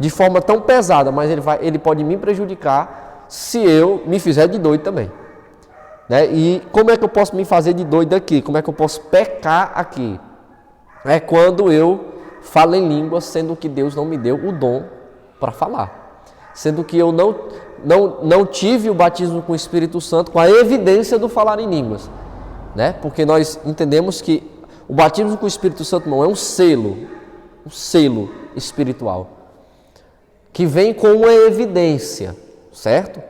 de forma tão pesada, mas ele pode me prejudicar se eu me fizer de doido também. Né? E como é que eu posso me fazer de doido aqui? Como é que eu posso pecar aqui? É quando eu falo em línguas, sendo que Deus não me deu o dom para falar. Sendo que eu não tive o batismo com o Espírito Santo com a evidência do falar em línguas. Né? Porque nós entendemos que o batismo com o Espírito Santo não é um selo espiritual, que vem com uma evidência, certo?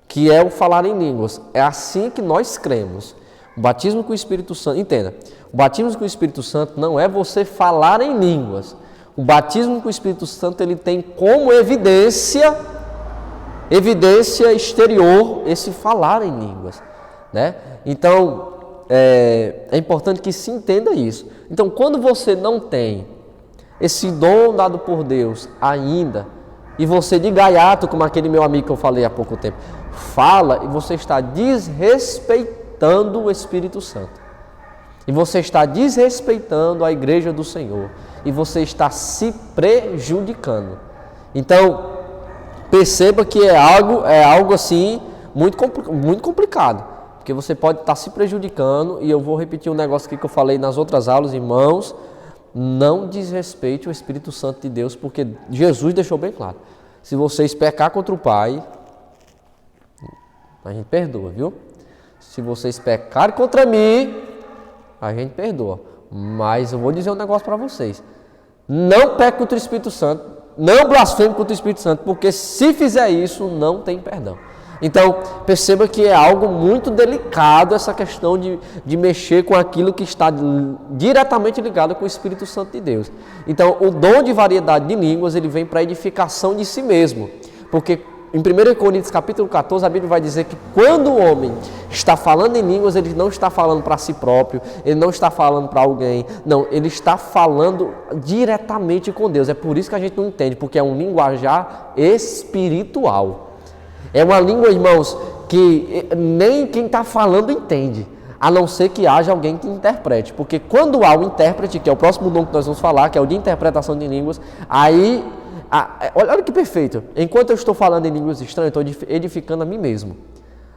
Que é o falar em línguas. É assim que nós cremos. O batismo com o Espírito Santo, entenda, o batismo com o Espírito Santo não é você falar em línguas. O batismo com o Espírito Santo ele tem como evidência exterior esse falar em línguas, né? Então é importante que se entenda isso. Então, quando você não tem esse dom dado por Deus ainda, e você de gaiato, como aquele meu amigo que eu falei há pouco tempo, fala, e você está desrespeitando o Espírito Santo. E você está desrespeitando a igreja do Senhor. E você está se prejudicando. Então, perceba que é algo assim muito complicado. Porque você pode estar se prejudicando. E eu vou repetir um negócio aqui que eu falei nas outras aulas, irmãos. Não desrespeite o Espírito Santo de Deus, porque Jesus deixou bem claro. Se vocês pecar contra o Pai, a gente perdoa, viu? Se vocês pecarem contra mim, a gente perdoa. Mas eu vou dizer um negócio para vocês. Não peque contra o Espírito Santo, não blasfeme contra o Espírito Santo, porque se fizer isso, não tem perdão. Então, perceba que é algo muito delicado essa questão de mexer com aquilo que está diretamente ligado com o Espírito Santo de Deus. Então, o dom de variedade de línguas, ele vem para a edificação de si mesmo. Porque em 1 Coríntios capítulo 14, a Bíblia vai dizer que quando o homem está falando em línguas, ele não está falando para si próprio, ele não está falando para alguém, não, ele está falando diretamente com Deus. É por isso que a gente não entende, porque é um linguajar espiritual. É uma língua, irmãos, que nem quem está falando entende, a não ser que haja alguém que interprete. Porque quando há o intérprete, que é o próximo dom que nós vamos falar, que é o de interpretação de línguas, aí, olha que perfeito, enquanto eu estou falando em línguas estranhas, eu estou edificando a mim mesmo.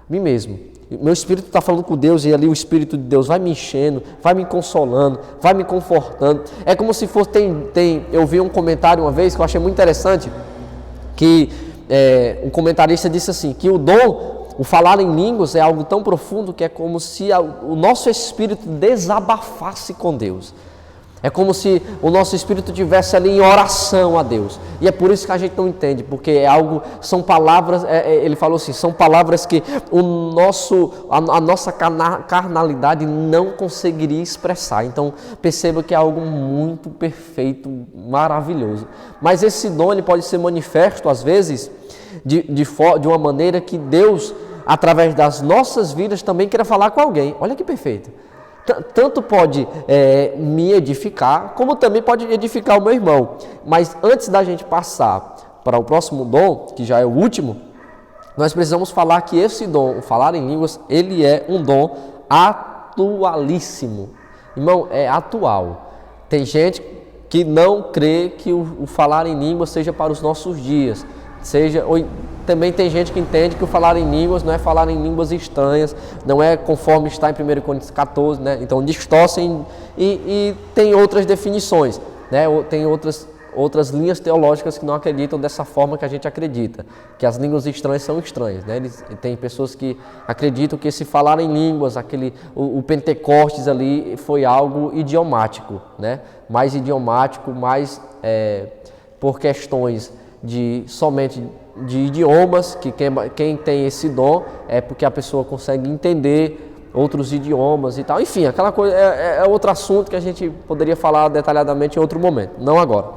Meu espírito está falando com Deus e ali o Espírito de Deus vai me enchendo, vai me consolando, vai me confortando. É como se fosse, eu vi um comentário uma vez que eu achei muito interessante, que um comentarista disse assim, que o falar em línguas é algo tão profundo que é como se o nosso espírito desabafasse com Deus. É como se o nosso espírito estivesse ali em oração a Deus. E é por isso que a gente não entende, porque são palavras, ele falou assim, são palavras que a nossa carnalidade não conseguiria expressar. Então perceba que é algo muito perfeito, maravilhoso. Mas esse dom ele pode ser manifesto às vezes de uma maneira que Deus, através das nossas vidas, também queira falar com alguém. Olha que perfeito. Tanto pode me edificar, como também pode edificar o meu irmão. Mas antes da gente passar para o próximo dom, que já é o último, nós precisamos falar que esse dom, o falar em línguas, ele é um dom atualíssimo. Irmão, é atual. Tem gente que não crê que o falar em línguas seja para os nossos dias. Também tem gente que entende que o falar em línguas não é falar em línguas estranhas, não é conforme está em 1 Coríntios 14, né? Então distorcem e tem outras definições, né? Tem outras linhas teológicas que não acreditam dessa forma que a gente acredita, que as línguas estranhas são estranhas, né? Tem pessoas que acreditam que esse falar em línguas, o Pentecostes ali foi algo idiomático, né? Mais idiomático, mais por questões somente de idiomas, que quem tem esse dom é porque a pessoa consegue entender outros idiomas e tal. Enfim, aquela coisa é outro assunto que a gente poderia falar detalhadamente em outro momento, não agora.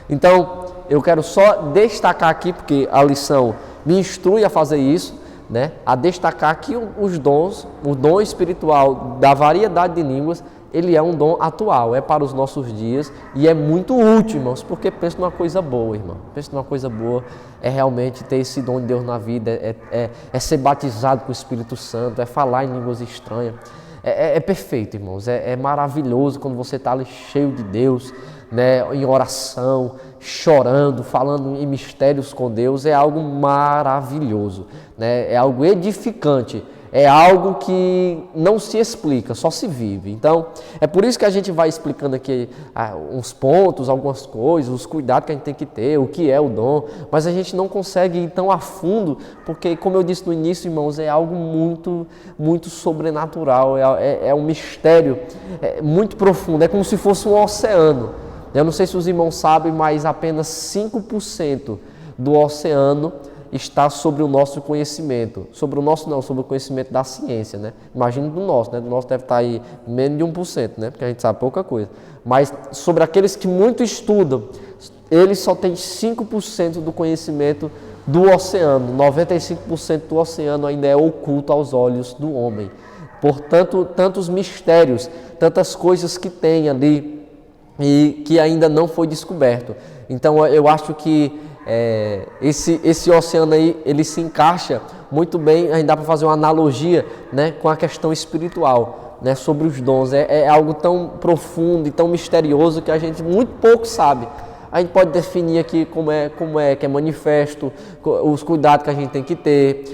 Então, eu quero só destacar aqui, porque a lição me instrui a fazer isso, né? A destacar que os dons, o dom espiritual da variedade de línguas, ele é um dom atual, é para os nossos dias e é muito útil, irmãos, porque pensa numa coisa boa, irmão. Pensa numa coisa boa, é realmente ter esse dom de Deus na vida, é ser batizado com o Espírito Santo, é falar em línguas estranhas. É perfeito, irmãos, é maravilhoso quando você está ali cheio de Deus, né, em oração, chorando, falando em mistérios com Deus, é algo maravilhoso, né, é algo edificante. É algo que não se explica, só se vive. Então, é por isso que a gente vai explicando aqui uns pontos, algumas coisas, os cuidados que a gente tem que ter, o que é o dom, mas a gente não consegue ir tão a fundo, porque, como eu disse no início, irmãos, é algo muito, muito sobrenatural, é um mistério muito profundo, é como se fosse um oceano. Eu não sei se os irmãos sabem, mas apenas 5% do oceano está sobre o nosso conhecimento, sobre o conhecimento da ciência, né? Imagina do nosso, né? Do nosso deve estar aí menos de 1%, né? Porque a gente sabe pouca coisa. Mas sobre aqueles que muito estudam, eles só têm 5% do conhecimento do oceano. 95% do oceano ainda é oculto aos olhos do homem. Portanto, tantos mistérios, tantas coisas que tem ali e que ainda não foi descoberto. Então, eu acho que esse oceano aí, ele se encaixa muito bem, a gente dá para fazer uma analogia, né, com a questão espiritual, né, sobre os dons. É algo tão profundo e tão misterioso que a gente muito pouco sabe. A gente pode definir aqui como é que é manifesto, os cuidados que a gente tem que ter,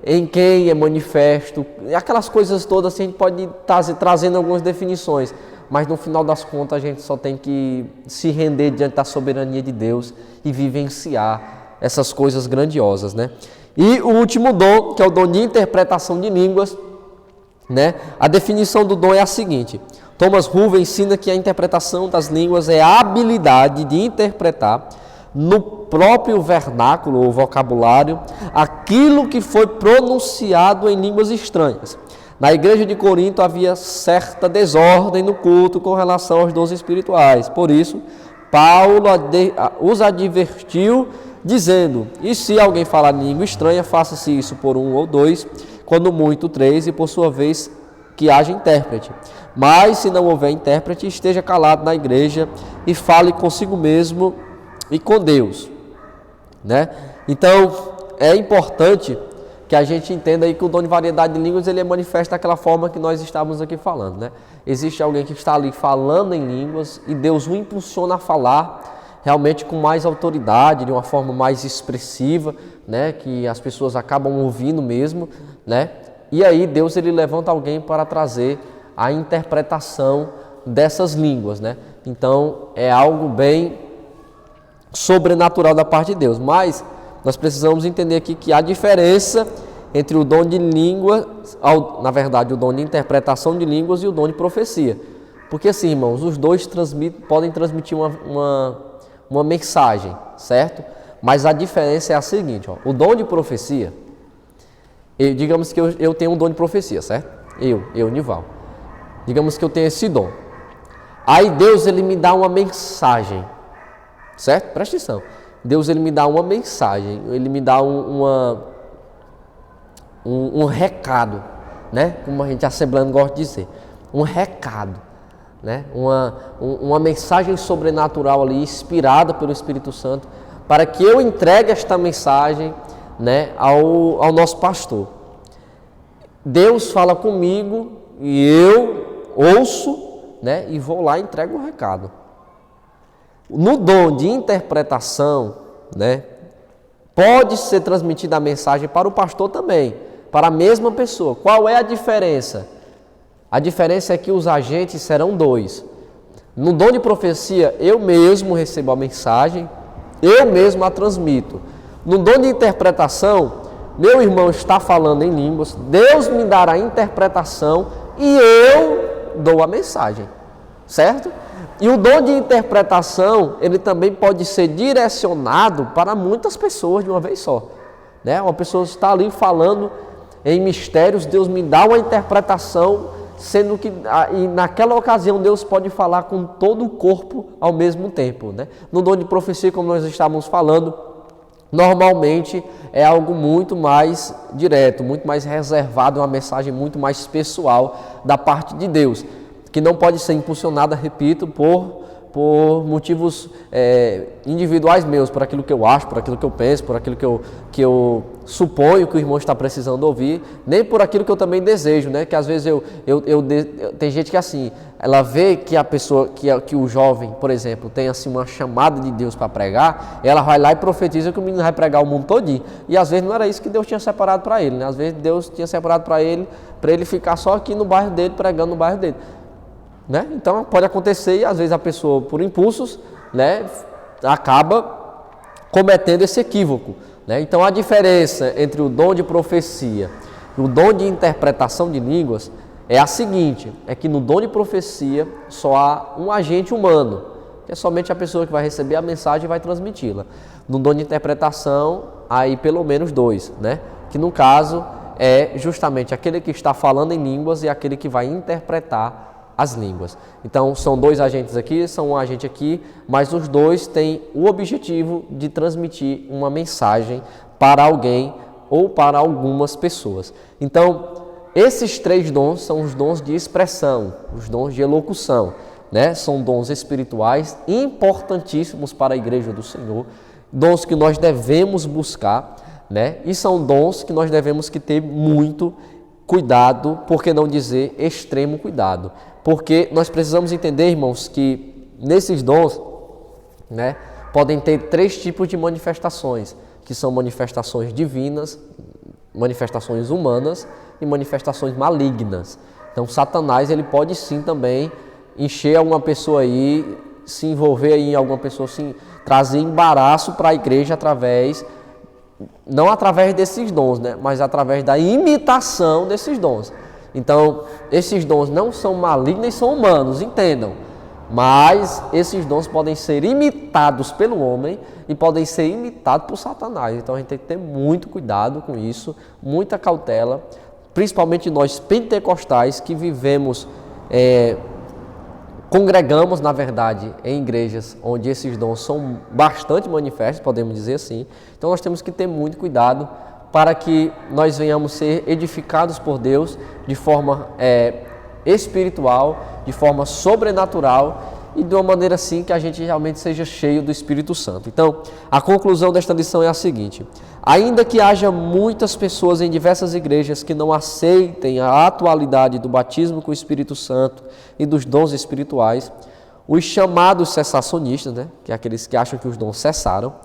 em quem é manifesto, aquelas coisas todas assim, a gente pode estar trazendo algumas definições. Mas no final das contas a gente só tem que se render diante da soberania de Deus e vivenciar essas coisas grandiosas, né? E o último dom, que é o dom de interpretação de línguas, né? A definição do dom é a seguinte: Thomas Hoover ensina que a interpretação das línguas é a habilidade de interpretar no próprio vernáculo ou vocabulário aquilo que foi pronunciado em línguas estranhas. Na igreja de Corinto havia certa desordem no culto com relação aos dons espirituais. Por isso, Paulo os advertiu, dizendo: e se alguém falar em língua estranha, faça-se isso por 1 ou 2, quando muito 3, e por sua vez que haja intérprete. Mas se não houver intérprete, esteja calado na igreja e fale consigo mesmo e com Deus, né? Então, é importante que a gente entenda aí que o dom de variedade de línguas ele é manifesto daquela forma que nós estávamos aqui falando, né? Existe alguém que está ali falando em línguas e Deus o impulsiona a falar realmente com mais autoridade, de uma forma mais expressiva, né? Que as pessoas acabam ouvindo mesmo, né? E aí Deus ele levanta alguém para trazer a interpretação dessas línguas, né? Então, é algo bem sobrenatural da parte de Deus, mas nós precisamos entender aqui que há diferença entre o dom de língua, na verdade o dom de interpretação de línguas e o dom de profecia, porque assim, irmãos, os dois podem transmitir uma mensagem, certo? Mas a diferença é a seguinte, ó, o dom de profecia, digamos que eu tenho um dom de profecia, certo? Eu, Nival, digamos que eu tenho esse dom, aí Deus ele me dá uma mensagem, certo? Presta atenção. Deus ele me dá uma mensagem, ele me dá um recado, né? Como a gente assembleando gosta de dizer, um recado, né? Uma mensagem sobrenatural ali, inspirada pelo Espírito Santo, para que eu entregue esta mensagem, né, ao nosso pastor. Deus fala comigo e eu ouço, né? E vou lá e entrego o recado. No dom de interpretação, né, pode ser transmitida a mensagem para o pastor também, para a mesma pessoa. Qual é a diferença? A diferença é que os agentes serão 2. No dom de profecia, eu mesmo recebo a mensagem, eu mesmo a transmito. No dom de interpretação, meu irmão está falando em línguas, Deus me dará a interpretação e eu dou a mensagem, certo? E o dom de interpretação, ele também pode ser direcionado para muitas pessoas de uma vez só, né? Uma pessoa está ali falando em mistérios, Deus me dá uma interpretação, sendo que e naquela ocasião Deus pode falar com todo o corpo ao mesmo tempo, né? No dom de profecia, como nós estávamos falando, normalmente é algo muito mais direto, muito mais reservado, uma mensagem muito mais pessoal da parte de Deus, que não pode ser impulsionada, repito, por motivos individuais meus, por aquilo que eu acho, por aquilo que eu penso, por aquilo que eu suponho que o irmão está precisando ouvir, nem por aquilo que eu também desejo, né? Que às vezes tem gente que assim, ela vê que a pessoa, que o jovem, por exemplo, tem assim uma chamada de Deus para pregar, ela vai lá e profetiza que o menino vai pregar o mundo todinho, e às vezes não era isso que Deus tinha separado para ele, né? Às vezes Deus tinha separado para ele ficar só aqui no bairro dele, pregando no bairro dele, né? Então pode acontecer e às vezes a pessoa, por impulsos, né, acaba cometendo esse equívoco, né? Então a diferença entre o dom de profecia e o dom de interpretação de línguas é a seguinte, é que no dom de profecia só há um agente humano, que é somente a pessoa que vai receber a mensagem e vai transmiti-la. No dom de interpretação, aí pelo menos 2, né? Que no caso é justamente aquele que está falando em línguas e aquele que vai interpretar as línguas. Então são 2 agentes aqui, são um agente aqui, mas os 2 têm o objetivo de transmitir uma mensagem para alguém ou para algumas pessoas. Então esses 3 dons são os dons de expressão, os dons de elocução, né? São dons espirituais importantíssimos para a igreja do Senhor, dons que nós devemos buscar, né? E são dons que nós devemos que ter muito cuidado, por que não dizer extremo cuidado, porque nós precisamos entender, irmãos, que nesses dons, né, podem ter 3 tipos de manifestações, que são manifestações divinas, manifestações humanas e manifestações malignas. Então Satanás ele pode sim também encher alguma pessoa aí, se envolver aí em alguma pessoa, assim, trazer embaraço para a igreja não através desses dons, né, mas através da imitação desses dons. Então, esses dons não são malignos nem são humanos, entendam. Mas esses dons podem ser imitados pelo homem e podem ser imitados por Satanás. Então a gente tem que ter muito cuidado com isso, muita cautela, principalmente nós pentecostais que vivemos, congregamos, na verdade, em igrejas onde esses dons são bastante manifestos, podemos dizer assim. Então nós temos que ter muito cuidado para que nós venhamos ser edificados por Deus de forma espiritual, de forma sobrenatural e de uma maneira assim que a gente realmente seja cheio do Espírito Santo. Então, a conclusão desta lição é a seguinte: ainda que haja muitas pessoas em diversas igrejas que não aceitem a atualidade do batismo com o Espírito Santo e dos dons espirituais, os chamados cessacionistas, né, que é aqueles que acham que os dons cessaram,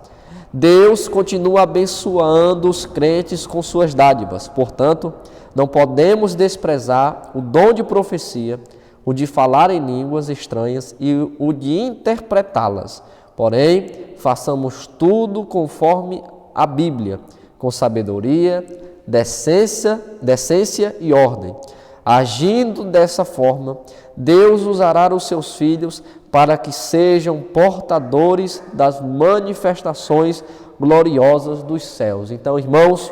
Deus continua abençoando os crentes com suas dádivas. Portanto, não podemos desprezar o dom de profecia, o de falar em línguas estranhas e o de interpretá-las. Porém, façamos tudo conforme a Bíblia, com sabedoria, decência e ordem. Agindo dessa forma, Deus usará os seus filhos para que sejam portadores das manifestações gloriosas dos céus. Então, irmãos,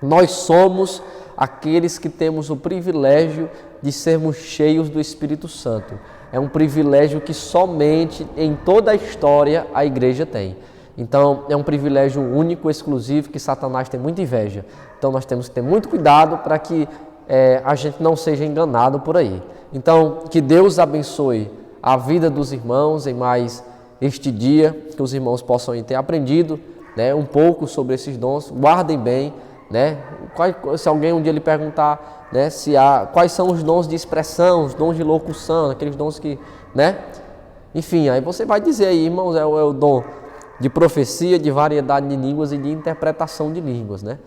nós somos aqueles que temos o privilégio de sermos cheios do Espírito Santo. É um privilégio que somente em toda a história a igreja tem. Então, é um privilégio único, exclusivo, que Satanás tem muita inveja. Então, nós temos que ter muito cuidado para que a gente não seja enganado por aí. Então, que Deus abençoe a vida dos irmãos em mais este dia, que os irmãos possam ter aprendido, né, um pouco sobre esses dons. Guardem bem, né? Se alguém um dia lhe perguntar, né, quais são os dons de expressão, os dons de locução, aqueles dons que, né? Enfim, aí você vai dizer aí, irmãos, é o dom de profecia, de variedade de línguas e de interpretação de línguas, né?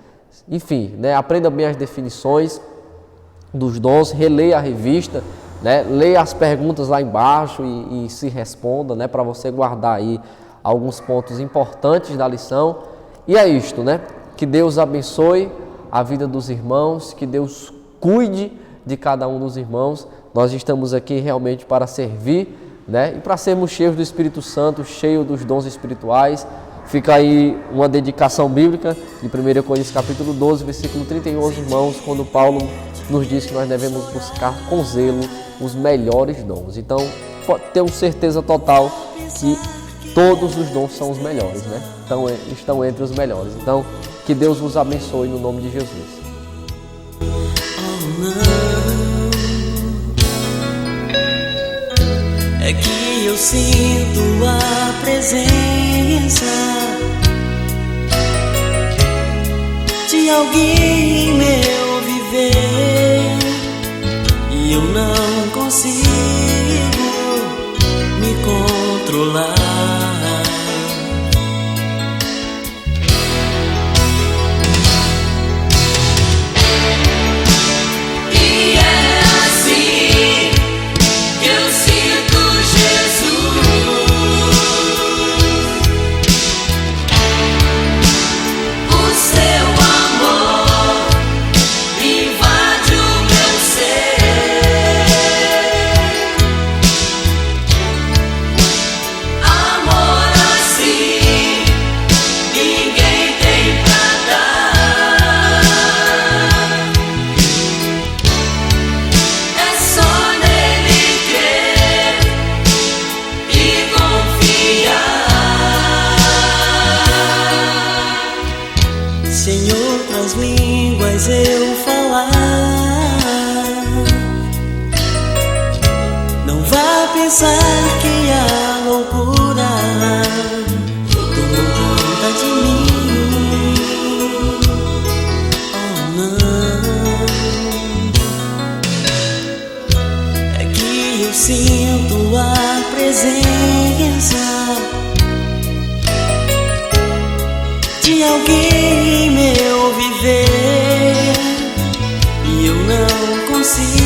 Enfim, né, aprenda bem as definições dos dons, releia a revista, né, leia as perguntas lá embaixo e se responda, né, para você guardar aí alguns pontos importantes da lição. E é isto, né? Que Deus abençoe a vida dos irmãos, que Deus cuide de cada um dos irmãos. Nós estamos aqui realmente para servir, né? E para sermos cheios do Espírito Santo, cheios dos dons espirituais. Fica aí uma dedicação bíblica de 1 Coríntios capítulo 12, versículo 31, irmãos, quando Paulo nos diz que nós devemos buscar com zelo os melhores dons. Então, temos certeza total que todos os dons são os melhores, né? Então, estão entre os melhores. Então, que Deus vos abençoe no nome de Jesus. É que eu sinto a presença de alguém em meu viver e eu não consigo me controlar. Sem outras línguas eu falar, não vá pensar que a loucura tomou conta de mim. Oh não, é que eu sinto a presença de alguém em meu viver e eu não consigo